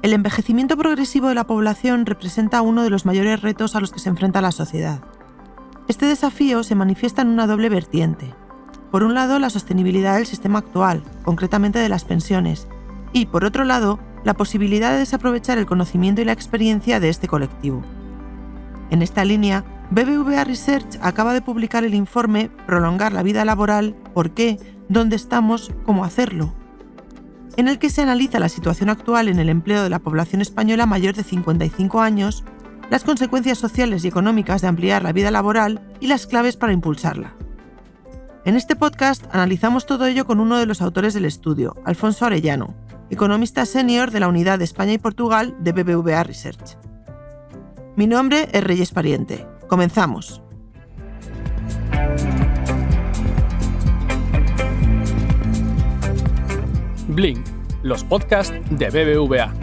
El envejecimiento progresivo de la población representa uno de los mayores retos a los que se enfrenta la sociedad. Este desafío se manifiesta en una doble vertiente. Por un lado, la sostenibilidad del sistema actual, concretamente de las pensiones, y, por otro lado, la posibilidad de desaprovechar el conocimiento y la experiencia de este colectivo. En esta línea, BBVA Research acaba de publicar el informe Prolongar la vida laboral, ¿por qué?, ¿dónde estamos?, ¿cómo hacerlo?, en el que se analiza la situación actual en el empleo de la población española mayor de 55 años, las consecuencias sociales y económicas de ampliar la vida laboral y las claves para impulsarla. En este podcast analizamos todo ello con uno de los autores del estudio, Alfonso Arellano, economista senior de la Unidad de España y Portugal de BBVA Research. Mi nombre es Reyes Pariente. Comenzamos. Blink, los podcasts de BBVA.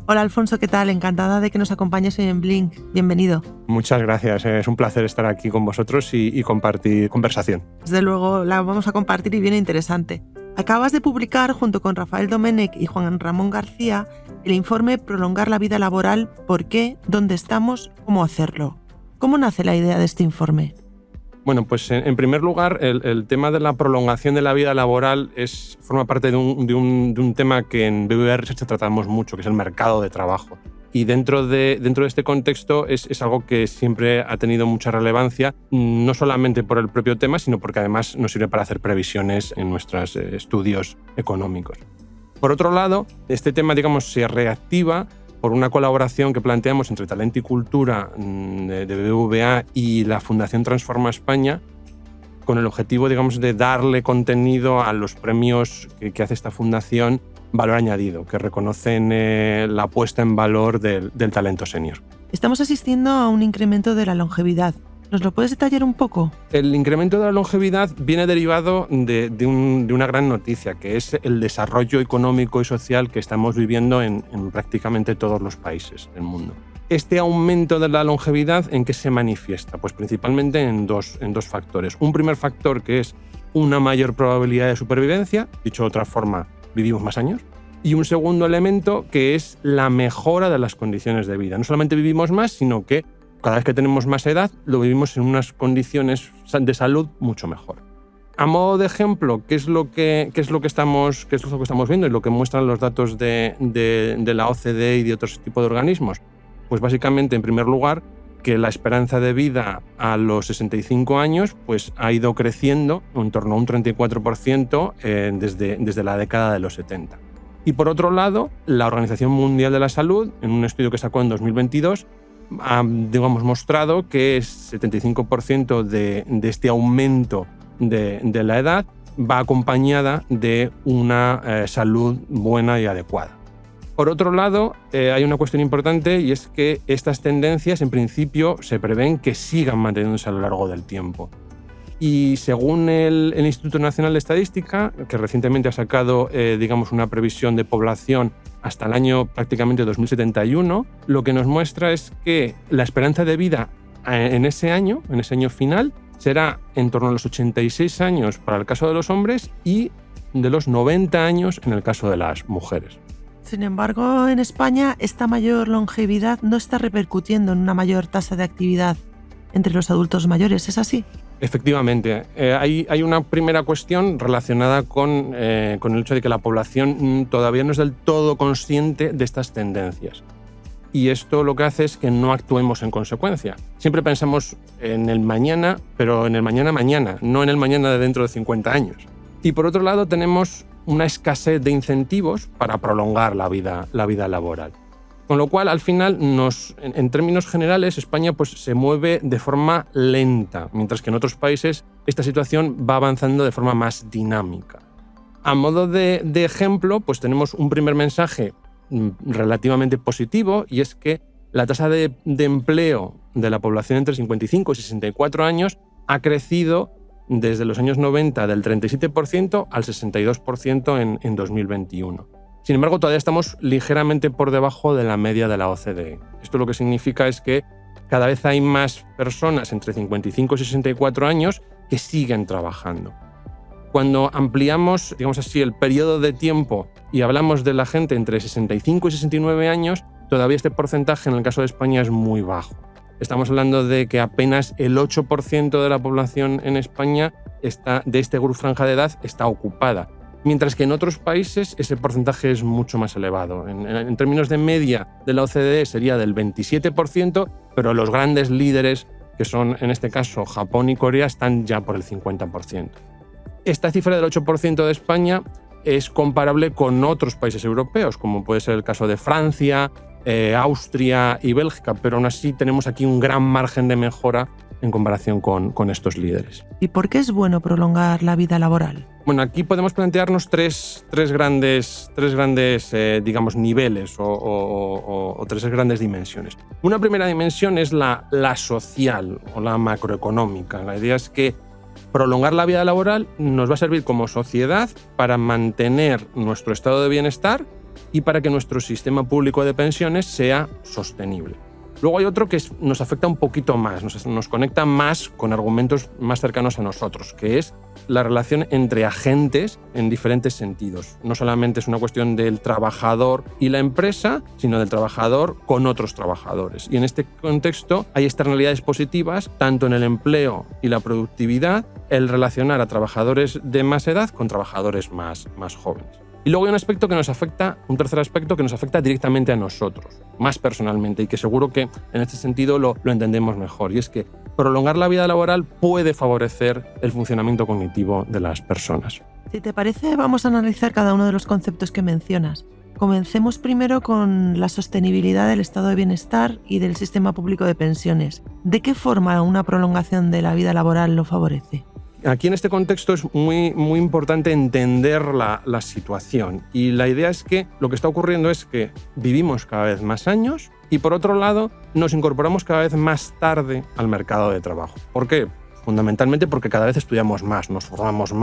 Hola Alfonso, ¿qué tal? Encantada de que nos acompañes hoy en Blink. Bienvenido. Muchas gracias, es un placer estar aquí con vosotros y compartir conversación. Desde luego la vamos a compartir y viene interesante. Acabas de publicar, junto con Rafael Domenech y Juan Ramón García, el informe Prolongar la vida laboral, ¿por qué?, ¿dónde estamos?, ¿cómo hacerlo? ¿Cómo nace la idea de este informe? Bueno, pues en primer lugar, el tema de la prolongación de la vida laboral forma parte de un tema que en BBVA Research tratamos mucho, que es el mercado de trabajo. Y dentro de este contexto es algo que siempre ha tenido mucha relevancia, no solamente por el propio tema, sino porque además nos sirve para hacer previsiones en nuestros estudios económicos. Por otro lado, este tema, se reactiva por una colaboración que planteamos entre Talento y Cultura de BBVA y la Fundación Transforma España, con el objetivo, de darle contenido a los premios que hace esta fundación, valor añadido, que reconocen la puesta en valor del talento senior. Estamos asistiendo a un incremento de la longevidad. ¿Nos lo puedes detallar un poco? El incremento de la longevidad viene derivado de una gran noticia, que es el desarrollo económico y social que estamos viviendo en prácticamente todos los países del mundo. Este aumento de la longevidad, ¿en qué se manifiesta? Pues principalmente en dos factores. Un primer factor, que es una mayor probabilidad de supervivencia, dicho de otra forma, vivimos más años. Y un segundo elemento, que es la mejora de las condiciones de vida. No solamente vivimos más, sino que cada vez que tenemos más edad, lo vivimos en unas condiciones de salud mucho mejor. A modo de ejemplo, ¿qué es lo que estamos viendo y lo que muestran los datos de la OCDE y de otros tipos de organismos? Pues básicamente, en primer lugar, que la esperanza de vida a los 65 años pues, ha ido creciendo en torno a un 34% desde la década de los 70. Y por otro lado, la Organización Mundial de la Salud, en un estudio que sacó en 2022, ha mostrado que el 75% de este aumento de la edad va acompañada de una salud buena y adecuada. Por otro lado, hay una cuestión importante, y es que estas tendencias en principio se prevén que sigan manteniéndose a lo largo del tiempo. Y según el Instituto Nacional de Estadística, que recientemente ha sacado una previsión de población hasta el año prácticamente 2071, lo que nos muestra es que la esperanza de vida en ese año final, será en torno a los 86 años para el caso de los hombres y de los 90 años en el caso de las mujeres. Sin embargo, en España esta mayor longevidad no está repercutiendo en una mayor tasa de actividad entre los adultos mayores, ¿es así? Efectivamente. Hay una primera cuestión relacionada con el hecho de que la población todavía no es del todo consciente de estas tendencias. Y esto lo que hace es que no actuemos en consecuencia. Siempre pensamos en el mañana, pero en el mañana, no en el mañana de dentro de 50 años. Y por otro lado tenemos una escasez de incentivos para prolongar la vida laboral. Con lo cual, al final, en términos generales, España se mueve de forma lenta, mientras que en otros países esta situación va avanzando de forma más dinámica. A modo de ejemplo, tenemos un primer mensaje relativamente positivo, y es que la tasa de empleo de la población entre 55 y 64 años ha crecido desde los años 90 del 37% al 62% en 2021. Sin embargo, todavía estamos ligeramente por debajo de la media de la OCDE. Esto lo que significa es que cada vez hay más personas entre 55 y 64 años que siguen trabajando. Cuando ampliamos, digamos así, el periodo de tiempo y hablamos de la gente entre 65 y 69 años, todavía este porcentaje en el caso de España es muy bajo. Estamos hablando de que apenas el 8% de la población en España de este grupo franja de edad está ocupada, mientras que en otros países ese porcentaje es mucho más elevado. En términos de media de la OCDE sería del 27%, pero los grandes líderes, que son en este caso Japón y Corea, están ya por el 50%. Esta cifra del 8% de España es comparable con otros países europeos, como puede ser el caso de Francia, Austria y Bélgica, pero aún así tenemos aquí un gran margen de mejora en comparación con estos líderes. ¿Y por qué es bueno prolongar la vida laboral? Bueno, aquí podemos plantearnos tres grandes digamos, niveles o tres grandes dimensiones. Una primera dimensión es la social o la macroeconómica. La idea es que prolongar la vida laboral nos va a servir como sociedad para mantener nuestro estado de bienestar y para que nuestro sistema público de pensiones sea sostenible. Luego hay otro que nos afecta un poquito más, nos conecta más con argumentos más cercanos a nosotros, que es la relación entre agentes en diferentes sentidos. No solamente es una cuestión del trabajador y la empresa, sino del trabajador con otros trabajadores. Y en este contexto hay externalidades positivas, tanto en el empleo y la productividad, el relacionar a trabajadores de más edad con trabajadores más jóvenes. Y luego hay un tercer aspecto que nos afecta directamente a nosotros, más personalmente, y que seguro que en este sentido lo entendemos mejor, y es que prolongar la vida laboral puede favorecer el funcionamiento cognitivo de las personas. Si te parece, vamos a analizar cada uno de los conceptos que mencionas. Comencemos primero con la sostenibilidad del estado de bienestar y del sistema público de pensiones. ¿De qué forma una prolongación de la vida laboral lo favorece? Aquí en este contexto es muy importante entender la situación, y la idea es que lo que está ocurriendo es que vivimos cada vez más años y por otro lado nos incorporamos cada vez más tarde al mercado de trabajo. ¿Por qué? Fundamentalmente porque cada vez estudiamos más, nos formamos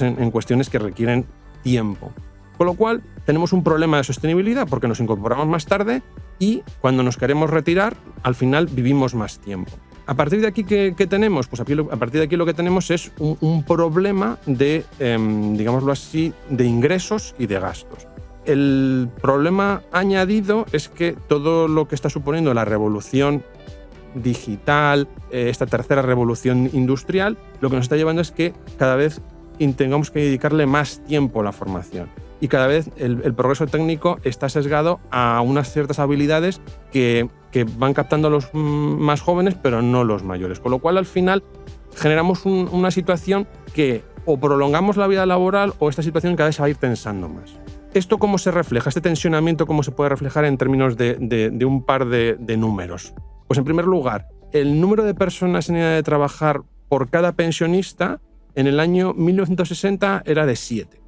en cuestiones que requieren tiempo. Con lo cual tenemos un problema de sostenibilidad porque nos incorporamos más tarde y cuando nos queremos retirar al final vivimos más tiempo. A partir de aquí, ¿qué tenemos? Pues a partir de aquí lo que tenemos es un problema de, digámoslo así, de ingresos y de gastos. El problema añadido es que todo lo que está suponiendo la revolución digital, esta tercera revolución industrial, lo que nos está llevando es que cada vez tengamos que dedicarle más tiempo a la formación. Y cada vez el progreso técnico está sesgado a unas ciertas habilidades que van captando a los más jóvenes, pero no los mayores. Con lo cual, al final, generamos una situación que o prolongamos la vida laboral o esta situación cada vez se va a ir tensando más. ¿Esto cómo se refleja? ¿Este tensionamiento cómo se puede reflejar en términos de un par de números? Pues en primer lugar, el número de personas en edad de trabajar por cada pensionista en el año 1960 era de 7.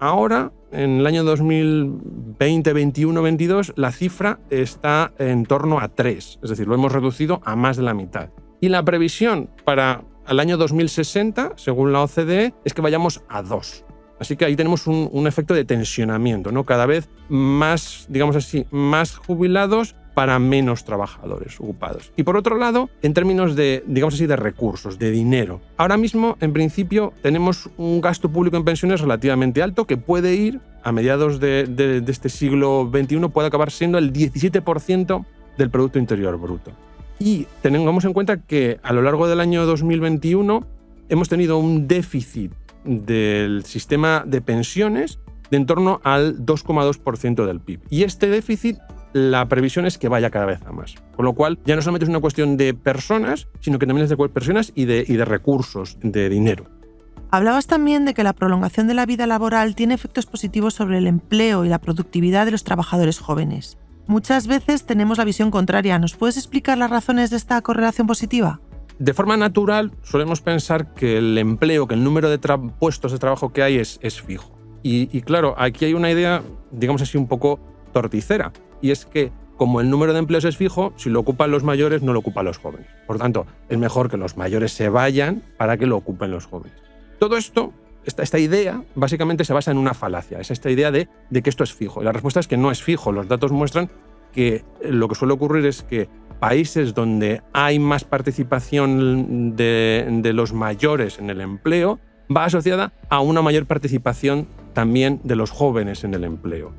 Ahora, en el año 2020, 21, 22, la cifra está en torno a 3, es decir, lo hemos reducido a más de la mitad. Y la previsión para el año 2060, según la OCDE, es que vayamos a 2. Así que ahí tenemos un efecto de tensionamiento, ¿no? Cada vez más, digamos así, más jubilados para menos trabajadores ocupados. Y por otro lado, en términos de, digamos así, de recursos, de dinero. Ahora mismo, en principio, tenemos un gasto público en pensiones relativamente alto que puede ir, a mediados de este siglo XXI, puede acabar siendo el 17% del Producto Interior Bruto. Y tengamos en cuenta que a lo largo del año 2021 hemos tenido un déficit del sistema de pensiones de en torno al 2,2% del PIB. Y este déficit, la previsión es que vaya cada vez a más. Con lo cual, ya no solamente es una cuestión de personas, sino que también es de personas y de recursos, de dinero. Hablabas también de que la prolongación de la vida laboral tiene efectos positivos sobre el empleo y la productividad de los trabajadores jóvenes. Muchas veces tenemos la visión contraria. ¿Nos puedes explicar las razones de esta correlación positiva? De forma natural, solemos pensar que el empleo, que el número de puestos de trabajo que hay es fijo. Y claro, aquí hay una idea, digamos así, un poco torticera. Y es que, como el número de empleos es fijo, si lo ocupan los mayores, no lo ocupan los jóvenes. Por tanto, es mejor que los mayores se vayan para que lo ocupen los jóvenes. Todo esto, esta idea, básicamente se basa en una falacia. Es esta idea de que esto es fijo. Y la respuesta es que no es fijo. Los datos muestran que lo que suele ocurrir es que países donde hay más participación de los mayores en el empleo va asociada a una mayor participación también de los jóvenes en el empleo.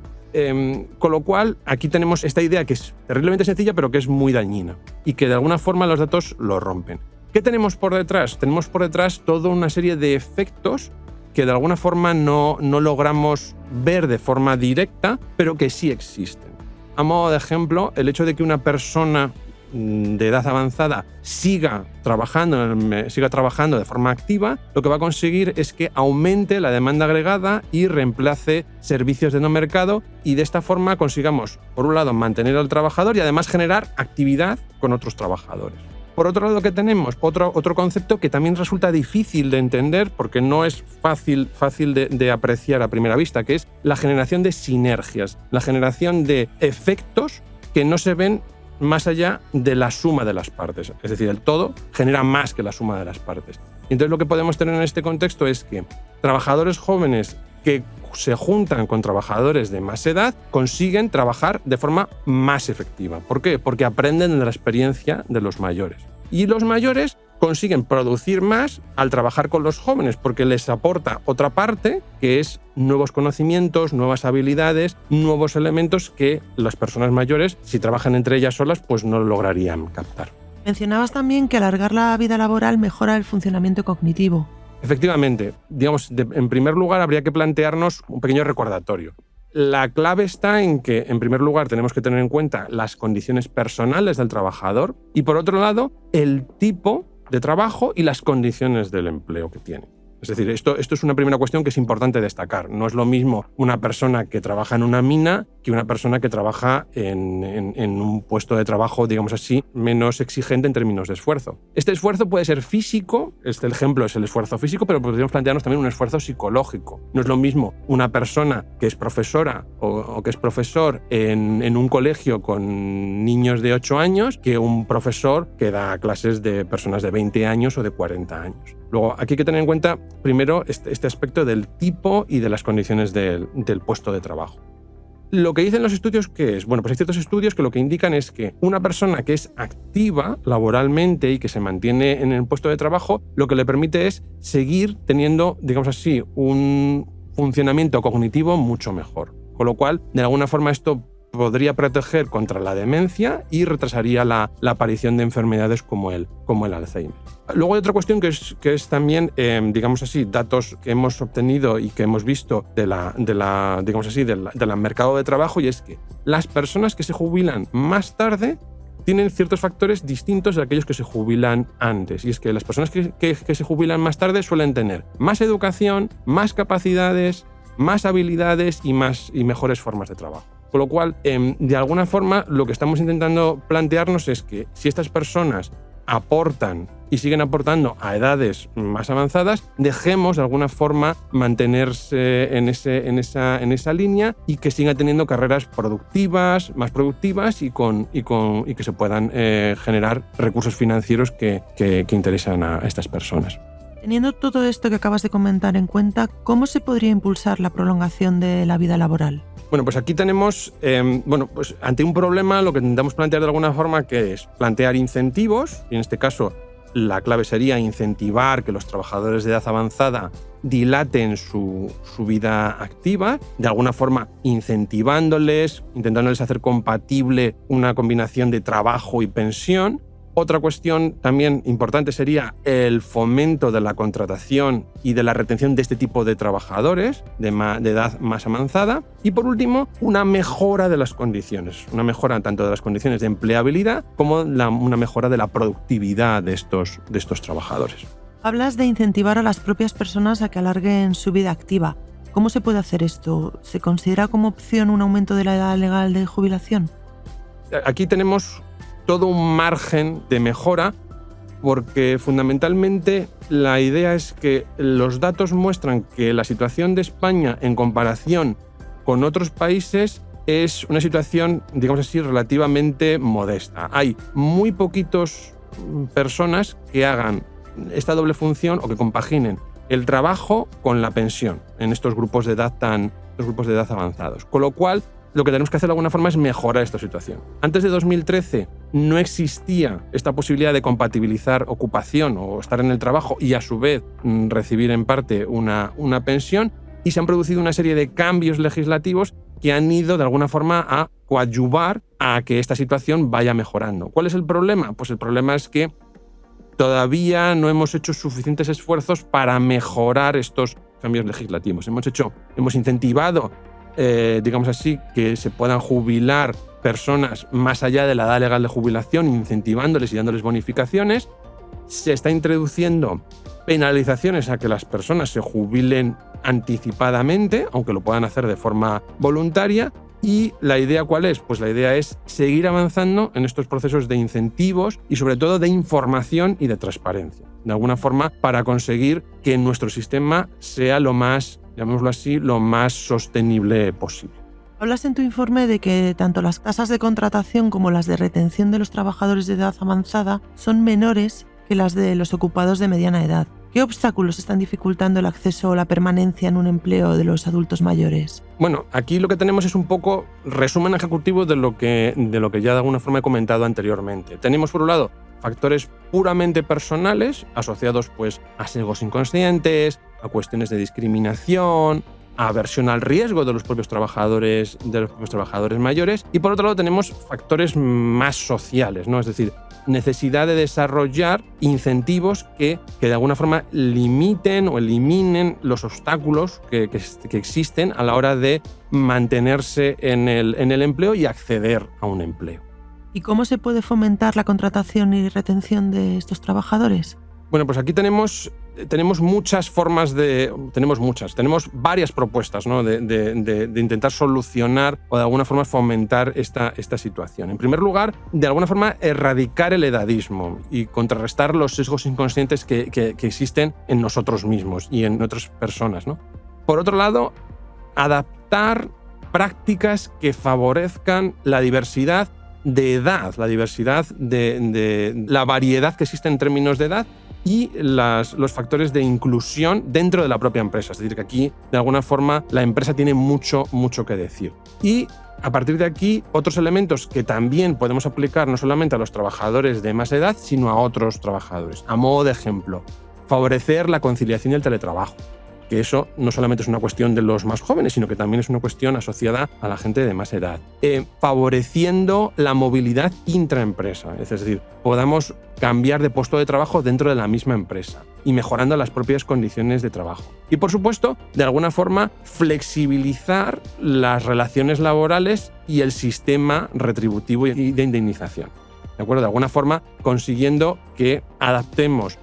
Con lo cual, aquí tenemos esta idea que es terriblemente sencilla, pero que es muy dañina y que de alguna forma los datos lo rompen. ¿Qué tenemos por detrás? Tenemos por detrás toda una serie de efectos que de alguna forma no logramos ver de forma directa, pero que sí existen. A modo de ejemplo, el hecho de que una persona de edad avanzada siga trabajando de forma activa, lo que va a conseguir es que aumente la demanda agregada y reemplace servicios de no mercado, y de esta forma consigamos, por un lado, mantener al trabajador y además generar actividad con otros trabajadores. Por otro lado, ¿qué tenemos? Otro concepto que también resulta difícil de entender porque no es fácil de apreciar a primera vista, que es la generación de sinergias, la generación de efectos que no se ven más allá de la suma de las partes. Es decir, el todo genera más que la suma de las partes. Y entonces lo que podemos tener en este contexto es que trabajadores jóvenes que se juntan con trabajadores de más edad consiguen trabajar de forma más efectiva. ¿Por qué? Porque aprenden de la experiencia de los mayores. Y los mayores consiguen producir más al trabajar con los jóvenes porque les aporta otra parte que es nuevos conocimientos, nuevas habilidades, nuevos elementos que las personas mayores, si trabajan entre ellas solas, pues no lograrían captar. Mencionabas también que alargar la vida laboral mejora el funcionamiento cognitivo. Efectivamente, en primer lugar habría que plantearnos un pequeño recordatorio. La clave está en que, en primer lugar, tenemos que tener en cuenta las condiciones personales del trabajador y, por otro lado, el tipo de trabajo y las condiciones del empleo que tiene. Es decir, esto es una primera cuestión que es importante destacar. No es lo mismo una persona que trabaja en una mina que una persona que trabaja en un puesto de trabajo, digamos así, menos exigente en términos de esfuerzo. Este esfuerzo puede ser físico, este ejemplo es el esfuerzo físico, pero podríamos plantearnos también un esfuerzo psicológico. No es lo mismo una persona que es profesora o que es profesor en un colegio con niños de 8 años que un profesor que da clases de personas de 20 años o de 40 años. Luego, aquí hay que tener en cuenta, primero, este aspecto del tipo y de las condiciones del puesto de trabajo. Lo que dicen los estudios, ¿qué es? Bueno, pues hay ciertos estudios que lo que indican es que una persona que es activa laboralmente y que se mantiene en el puesto de trabajo, lo que le permite es seguir teniendo, digamos así, un funcionamiento cognitivo mucho mejor. Con lo cual, de alguna forma, esto podría proteger contra la demencia y retrasaría la aparición de enfermedades como el Alzheimer. Luego hay otra cuestión que es también, digamos así, datos que hemos obtenido y que hemos visto del mercado de trabajo, y es que las personas que se jubilan más tarde tienen ciertos factores distintos de aquellos que se jubilan antes. Y es que las personas que se jubilan más tarde suelen tener más educación, más capacidades, más habilidades y mejores formas de trabajo. Con lo cual, de alguna forma, lo que estamos intentando plantearnos es que si estas personas aportan y siguen aportando a edades más avanzadas, dejemos de alguna forma mantenerse en esa línea y que sigan teniendo carreras más productivas y que se puedan generar recursos financieros que interesan a estas personas. Teniendo todo esto que acabas de comentar en cuenta, ¿cómo se podría impulsar la prolongación de la vida laboral? Bueno, pues aquí tenemos, pues ante un problema lo que intentamos plantear de alguna forma que es plantear incentivos, y en este caso la clave sería incentivar que los trabajadores de edad avanzada dilaten su vida activa, de alguna forma incentivándoles, intentándoles hacer compatible una combinación de trabajo y pensión. Otra cuestión también importante sería el fomento de la contratación y de la retención de este tipo de trabajadores de edad más avanzada. Y por último, una mejora de las condiciones, una mejora tanto de las condiciones de empleabilidad como una mejora de la productividad de estos trabajadores. Hablas de incentivar a las propias personas a que alarguen su vida activa. ¿Cómo se puede hacer esto? ¿Se considera como opción un aumento de la edad legal de jubilación? Aquí tenemos todo un margen de mejora, porque fundamentalmente la idea es que los datos muestran que la situación de España en comparación con otros países es una situación, digamos así, relativamente modesta. Hay muy poquitas personas que hagan esta doble función o que compaginen el trabajo con la pensión en estos grupos de edad avanzados. Con lo cual, lo que tenemos que hacer de alguna forma es mejorar esta situación. Antes de 2013, no existía esta posibilidad de compatibilizar ocupación o estar en el trabajo y a su vez recibir en parte una pensión, y se han producido una serie de cambios legislativos que han ido de alguna forma a coadyuvar a que esta situación vaya mejorando. ¿Cuál es el problema? Pues el problema es que todavía no hemos hecho suficientes esfuerzos para mejorar estos cambios legislativos. Hemos incentivado, digamos así, que se puedan jubilar personas más allá de la edad legal de jubilación, incentivándoles y dándoles bonificaciones. Se está introduciendo penalizaciones a que las personas se jubilen anticipadamente, aunque lo puedan hacer de forma voluntaria. ¿Y la idea cuál es? Pues la idea es seguir avanzando en estos procesos de incentivos y sobre todo de información y de transparencia, de alguna forma para conseguir que nuestro sistema sea lo más, llamémoslo así, lo más sostenible posible. Hablas en tu informe de que tanto las tasas de contratación como las de retención de los trabajadores de edad avanzada son menores que las de los ocupados de mediana edad. ¿Qué obstáculos están dificultando el acceso o la permanencia en un empleo de los adultos mayores? Bueno, aquí lo que tenemos es un poco resumen ejecutivo de lo que ya de alguna forma he comentado anteriormente. Tenemos, por un lado, factores puramente personales asociados pues, a sesgos inconscientes, a cuestiones de discriminación, a aversión al riesgo de los propios trabajadores mayores, y por otro lado tenemos factores más sociales, ¿no? Es decir, necesidad de desarrollar incentivos que de alguna forma limiten o eliminen los obstáculos que existen a la hora de mantenerse en el empleo y acceder a un empleo. ¿Y cómo se puede fomentar la contratación y retención de estos trabajadores? Bueno, pues aquí tenemos muchas formas tenemos varias propuestas, ¿no? de intentar solucionar o de alguna forma fomentar esta situación. En primer lugar, de alguna forma erradicar el edadismo y contrarrestar los sesgos inconscientes que existen en nosotros mismos y en otras personas, ¿no? Por otro lado, adaptar prácticas que favorezcan la diversidad de edad, la diversidad de la variedad que existe en términos de edad y los factores de inclusión dentro de la propia empresa. Es decir, que aquí, de alguna forma, la empresa tiene mucho que decir. Y a partir de aquí, otros elementos que también podemos aplicar no solamente a los trabajadores de más edad, sino a otros trabajadores. A modo de ejemplo, favorecer la conciliación y el teletrabajo. Que eso no solamente es una cuestión de los más jóvenes, sino que también es una cuestión asociada a la gente de más edad. Favoreciendo la movilidad intraempresa, es decir, podamos cambiar de puesto de trabajo dentro de la misma empresa y mejorando las propias condiciones de trabajo. Y por supuesto, de alguna forma, flexibilizar las relaciones laborales y el sistema retributivo y de indemnización. ¿De acuerdo? De alguna forma, consiguiendo que adaptemos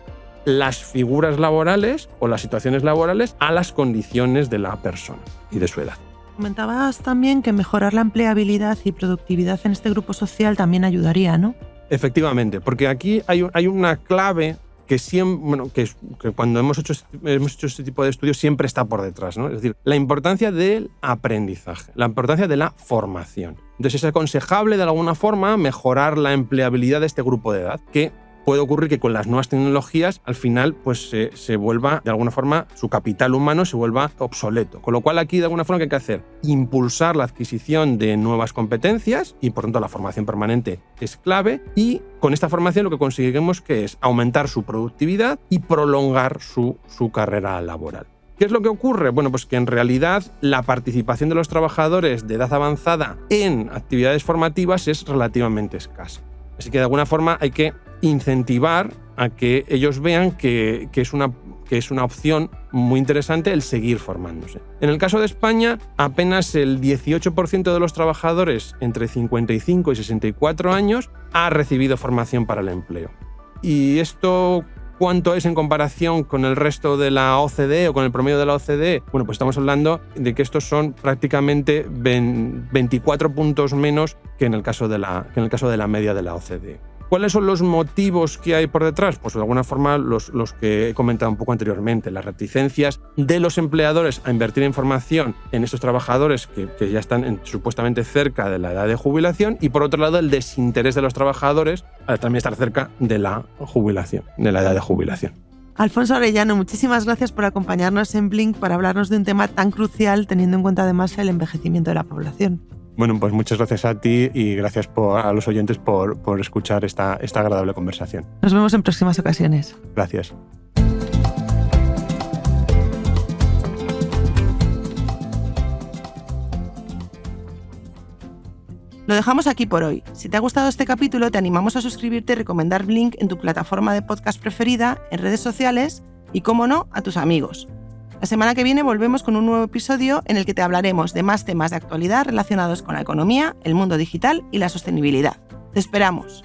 las figuras laborales o las situaciones laborales a las condiciones de la persona y de su edad. Comentabas también que mejorar la empleabilidad y productividad en este grupo social también ayudaría, ¿no? Efectivamente, porque aquí hay una clave que cuando hemos hecho este tipo de estudios siempre está por detrás, ¿no? Es decir, la importancia del aprendizaje, la importancia de la formación. Entonces es aconsejable de alguna forma mejorar la empleabilidad de este grupo de edad, que puede ocurrir que con las nuevas tecnologías al final pues se vuelva, de alguna forma, su capital humano se vuelva obsoleto. Con lo cual aquí, de alguna forma, ¿qué hay que hacer? Impulsar la adquisición de nuevas competencias y, por tanto, la formación permanente es clave. Y con esta formación lo que conseguimos que es aumentar su productividad y prolongar su carrera laboral. ¿Qué es lo que ocurre? Bueno, pues que en realidad la participación de los trabajadores de edad avanzada en actividades formativas es relativamente escasa. Así que de alguna forma hay que incentivar a que ellos vean que es una opción muy interesante el seguir formándose. En el caso de España, apenas el 18% de los trabajadores entre 55 y 64 años ha recibido formación para el empleo. ¿Y esto cuánto es en comparación con el resto de la OCDE o con el promedio de la OCDE? Bueno, pues estamos hablando de que estos son prácticamente 24 puntos menos que en el caso de la media de la OCDE. ¿Cuáles son los motivos que hay por detrás? Pues de alguna forma los que he comentado un poco anteriormente, las reticencias de los empleadores a invertir en formación en estos trabajadores que ya están supuestamente cerca de la edad de jubilación, y por otro lado el desinterés de los trabajadores a también estar cerca de la jubilación, de la edad de jubilación. Alfonso Arellano, muchísimas gracias por acompañarnos en Blink para hablarnos de un tema tan crucial, teniendo en cuenta además el envejecimiento de la población. Bueno, pues muchas gracias a ti y gracias a los oyentes por escuchar esta agradable conversación. Nos vemos en próximas ocasiones. Gracias. Lo dejamos aquí por hoy. Si te ha gustado este capítulo, te animamos a suscribirte y recomendar Blink en tu plataforma de podcast preferida, en redes sociales y, cómo no, a tus amigos. La semana que viene volvemos con un nuevo episodio en el que te hablaremos de más temas de actualidad relacionados con la economía, el mundo digital y la sostenibilidad. ¡Te esperamos!